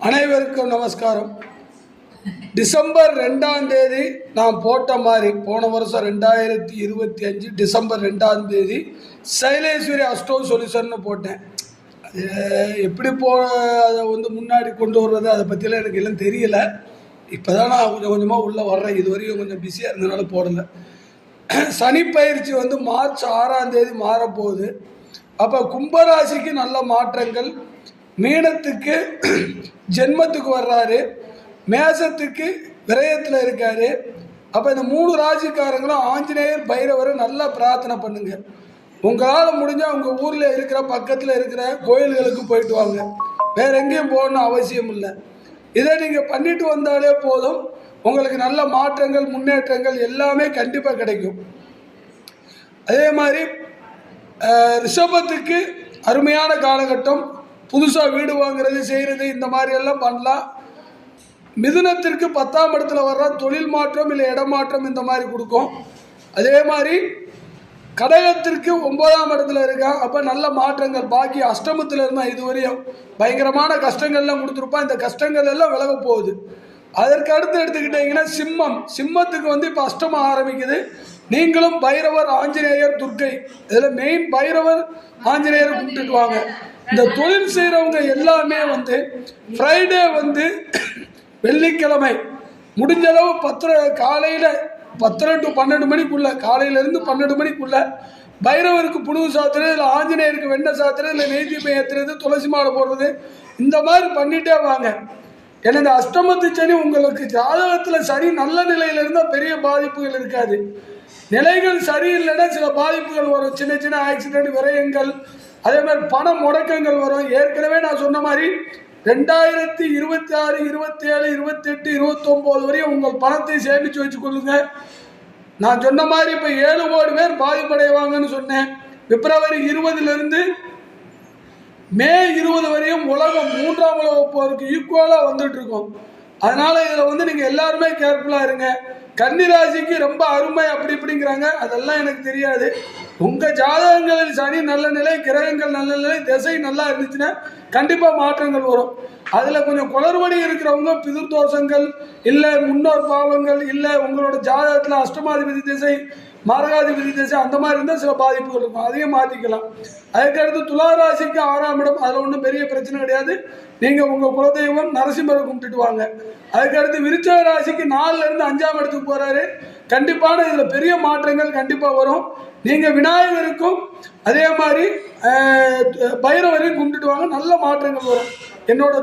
அனைவருக்கும் நமஸ்காரம். டிசம்பர் 2ஆம் தேதி நான் போட்ட மாதிரி போன வருஷம் 2025 டிசம்பர் 2ஆம் தேதி சைலேஸ்வரி அஸ்ட்ரோ சொல்யூஷன் போட்டேன். அது எப்படி அதை முன்னாடி கொண்டு வர்றது அதை பற்றிலாம் எனக்கு எல்லாம் தெரியல. இப்போ தான் நான் கொஞ்சம் கொஞ்சமாக உள்ளே வர்றேன். இது வரைக்கும் கொஞ்சம் பிஸியாக இருந்ததுனால போடலை. சனி பயிற்சி மார்ச் 6ஆம் தேதி மாறப்போகுது. அப்போ கும்பராசிக்கு நல்ல மாற்றங்கள், மீனத்துக்கு ஜென்மத்துக்கு வர்றாரு, மேசத்துக்கு விரயத்தில் இருக்காரு. அப்போ இந்த 3 ராசிக்காரங்களும் ஆஞ்சநேயர் பைரவரை நல்லா பிரார்த்தனை பண்ணுங்க. உங்களால் முடிஞ்சால் உங்கள் ஊரில் இருக்கிற பக்கத்தில் இருக்கிற கோயில்களுக்கு போயிட்டு வாங்க. வேறு எங்கேயும் போகணும்னு அவசியம் இல்லை. இதை நீங்கள் பண்ணிட்டு வந்தாலே போதும். உங்களுக்கு நல்ல மாற்றங்கள், முன்னேற்றங்கள் எல்லாமே கண்டிப்பாக கிடைக்கும். அதே மாதிரி ரிஷபத்துக்கு அருமையான காலகட்டம். புதுசாக வீடு வாங்குறது, செய்கிறது, இந்த மாதிரி எல்லாம் பண்ணலாம். மிதுனத்திற்கு 10ஆம் இடத்துல வர்ற தொழில் மாற்றம் இல்லை இடமாற்றம் இந்த மாதிரி கொடுக்கும். அதே மாதிரி கடகத்திற்கு 9ஆம் இடத்துல இருக்கா. அப்போ நல்ல மாற்றங்கள். பாக்கி அஷ்டமத்தில் இருந்தால் இதுவரையும் பயங்கரமான கஷ்டங்கள்லாம் கொடுத்துருப்பான். இந்த கஷ்டங்கள் எல்லாம் விலக போகுது. அதற்கு அடுத்து எடுத்துக்கிட்டிங்கன்னா சிம்மத்துக்கு இப்போ அஷ்டமம் ஆரம்பிக்குது. நீங்களும் பைரவர், ஆஞ்சநேயர், துர்க்கை, இதில் மெயின் பைரவர் ஆஞ்சநேயரை கும்பிட்டுட்டு வாங்க. இந்த தொழில் செய்கிறவங்க எல்லாமே ஃப்ரைடே வெள்ளிக்கிழமை முடிஞ்சளவு காலையில் 10 to 12 மணிக்குள்ளே, காலையிலேருந்து 12 மணிக்குள்ளே பைரவருக்கு புனுகு சாத்துறது, இல்லை ஆஞ்சநேயருக்கு வெண்ணெய் சாத்துறது, இல்லை நெய்தீபம் ஏற்றுறது, துளசி மாலை போடுறது, இந்த மாதிரி பண்ணிகிட்டே வாங்க. ஏன்னா இந்த அஷ்டமத்து சனி உங்களுக்கு ஜாதகத்தில் சரி நல்ல நிலையில் இருந்தால் பெரிய பாதிப்புகள் இருக்காது. நிலைகள் சரியில்லைன்னா சில பாதிப்புகள் வரும். சின்ன சின்ன ஆக்சிடென்ட், விரயங்கள், அதே மாதிரி பண முடக்கங்கள் வரும். ஏற்கனவே நான் சொன்ன மாதிரி 2026, 27, 28, 29 வரையும் உங்கள் பணத்தை சேமித்து வச்சு கொள்ளுங்க. நான் சொன்ன மாதிரி இப்போ 7 கோடி பேர் பாதிப்படைவாங்கன்னு சொன்னேன். பிப்ரவரி 20லேருந்து மே 20 வரையும் உலகம் 3ஆம் உலக போருக்கு ஈக்குவலாக வந்துட்டு இருக்கோம். அதனால இதில் நீங்கள் எல்லாருமே கேர்ஃபுல்லாக இருங்க. கன்னிராசிக்கு ரொம்ப அருமை அப்படி இப்படிங்கிறாங்க, அதெல்லாம் எனக்கு தெரியாது. உங்கள் ஜாதகங்களில் சனி நல்ல நிலை, கிரகங்கள் நல்ல நிலை, திசை நல்லா இருந்துச்சுன்னா கண்டிப்பாக மாற்றங்கள் வரும். அதில் கொஞ்சம் குளறுபடி இருக்கிறவங்க பிதுர்தோஷங்கள், இல்லை முன்னோர் பாவங்கள், இல்லை உங்களோட ஜாதகத்தில் அஷ்டமாதிபதி திசை, மரகாதிபதி திசை, அந்த மாதிரி இருந்தால் சில பாதிப்புகள் இருக்கும். அதையும் மாற்றிக்கலாம். அதுக்கடுத்து துளாராசிக்கு 6ஆம் இடம், அதில் ஒன்றும் பெரிய பிரச்சனை கிடையாது. நீங்கள் உங்கள் குலதெய்வம் நரசிம்மரை கும்பிட்டுட்டு வாங்க. அதுக்கடுத்து விருச்சிக ராசிக்கு 4லேருந்து 5ஆம் இடத்துக்கு போகிறாரு. கண்டிப்பான இதில் பெரிய மாற்றங்கள் கண்டிப்பாக வரும். நீங்கள் விநாயகருக்கும் அதே மாதிரி பைரவரையும் கும்பிட்டுட்டு வாங்க, நல்ல மாற்றங்கள் வரும். என்னோட